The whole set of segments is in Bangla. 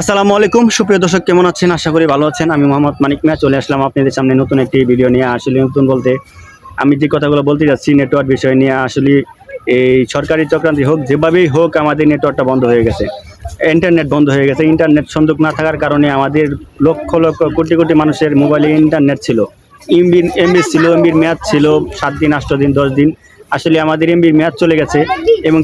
আসসালামু আলাইকুম সুপ্রিয় দর্শক, কেমন আছেন? আশা করি ভালো আছেন। আমি মোহাম্মদ মানিক মিয়া চলে আসলাম আপনাদের সামনে নতুন একটি ভিডিও নিয়ে। আসলে নতুন বলতে আমি যে কথাগুলো বলতে যাচ্ছি নেটওয়ার্ক বিষয় নিয়ে, আসলে এই সরকারি চক্রান্তি হোক যেভাবেই হোক আমাদের নেটওয়ার্কটা বন্ধ হয়ে গেছে, ইন্টারনেট বন্ধ হয়ে গেছে। ইন্টারনেট সংযোগ না থাকার কারণে আমাদের লক্ষ লক্ষ কোটি কোটি মানুষের মোবাইলে ইন্টারনেট ছিল, এমবি ছিল, এমবির মেয়াদ ছিল 7 দিন, 8 দিন, 10 দিন। আসলে আমাদের এমবির মেয়াদ চলে গেছে এবং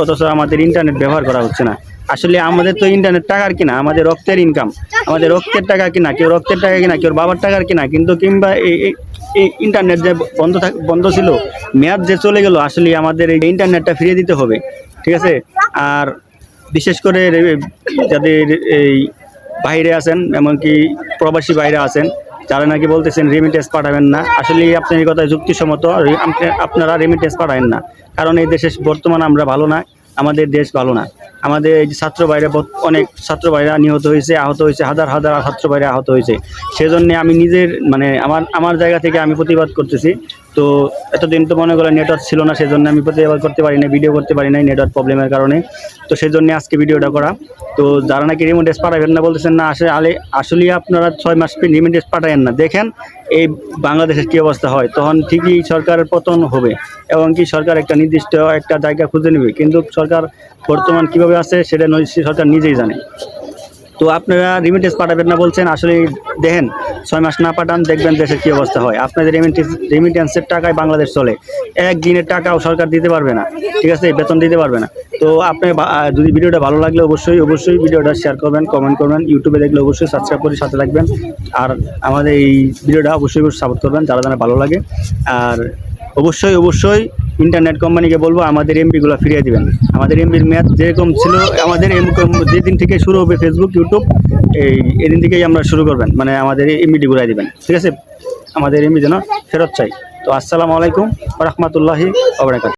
অথচ আমাদের ইন্টারনেট ব্যবহার করা হচ্ছে না। আসলে আমাদের তো ইন্টারনেট টাকার কিনা, আমাদের রক্তের ইনকাম, আমাদের রক্তের টাকা কিনা, কেউ রক্তের টাকা কিনা, কেউ বাবার টাকার কিনা, কিন্তু কিংবা এই ইন্টারনেট যে বন্ধ ছিল, মেয়াদ যে চলে গেল, আসলে আমাদের এই ইন্টারনেটটা ফিরিয়ে দিতে হবে, ঠিক আছে? আর বিশেষ করে যাদের এই বাইরে আছেন, এমনকি প্রবাসী বাইরে আছেন, যারা নাকি বলতেছেন রেমিটেন্স পাঠাবেন না, আসলে আপনার এই কথা যুক্তিসম্মত। আপনারা রেমিটেন্স পাঠাবেন না, কারণ এই দেশে বর্তমান আমরা ভালো না, আমাদের দেশ ভালো না। আমাদের এই যে ছাত্র ভাইরা, অনেক ছাত্র ভাইরা নিহত হয়েছে, আহত হয়েছে, হাজার হাজার ছাত্র ভাইরা আহত হয়েছে। সেজন্য আমি নিজের আমার জায়গা থেকে আমি প্রতিবাদ করতেছি। তো এতদিন তো মনে করেন নেটওয়ার্ক ছিল না, সেজন্য আমি প্রতিবাদ করতে পারি না, ভিডিও করতে পারি না নেটওয়ার্ক প্রবলেমের কারণে। তো সেজন্য আজকে ভিডিওটা করা। তো যারা নাকি রেমিটেন্স পাঠাবেন না বলতেছেন না, আসলে আপনারা 6 মাস রেমিটেন্স পাঠাবেন না, দেখেন এই বাংলাদেশের কী অবস্থা হয়, তখন ঠিকই সরকারের পতন হবে এবং কি সরকার একটা নির্দিষ্ট একটা জায়গা খুঁজে নেবে। কিন্তু সরকার বর্তমান কীভাবে আছে সেটা সরকার নিজেই জানে। তো আপনারা রেমিটেন্স পাঠাবেন না বলছেন, আসলে দেখেন 6 মাস না পাঠান, দেখবেন দেশের কী অবস্থা হয়। আপনাদের রেমিটেন্সের টাকায় বাংলাদেশ চলে, একদিনের টাকাও সরকার দিতে পারবে না, ঠিক আছে? বেতন দিতে পারবে না। তো আপনি যদি ভিডিওটা ভালো লাগলে অবশ্যই ভিডিওটা শেয়ার করবেন, কমেন্ট করবেন। ইউটিউবে দেখলে অবশ্যই সাবস্ক্রাইব করে সাথে রাখবেন। আর আমাদের এই ভিডিওটা অবশ্যই সাপোর্ট করবেন যারা যারা ভালো লাগে। আর অবশ্যই ইন্টারনেট কোম্পানিকে বলবো আমাদের এমবিগুলো ফিরিয়ে দিবেন। আমাদের এমবির মেয়াদ যেরকম ছিল, আমাদের যেদিন থেকে শুরু হবে ফেসবুক, ইউটিউব, এদিন থেকেই আমরা শুরু করবেন, মানে আমাদের এমবিটি ঘুরাই দিবেন, ঠিক আছে? আমাদের এমবি যেন ফেরত চাই। তো আসসালামু আলাইকুম ওয়া রাহমাতুল্লাহি ওয়া বারাকাতুহু।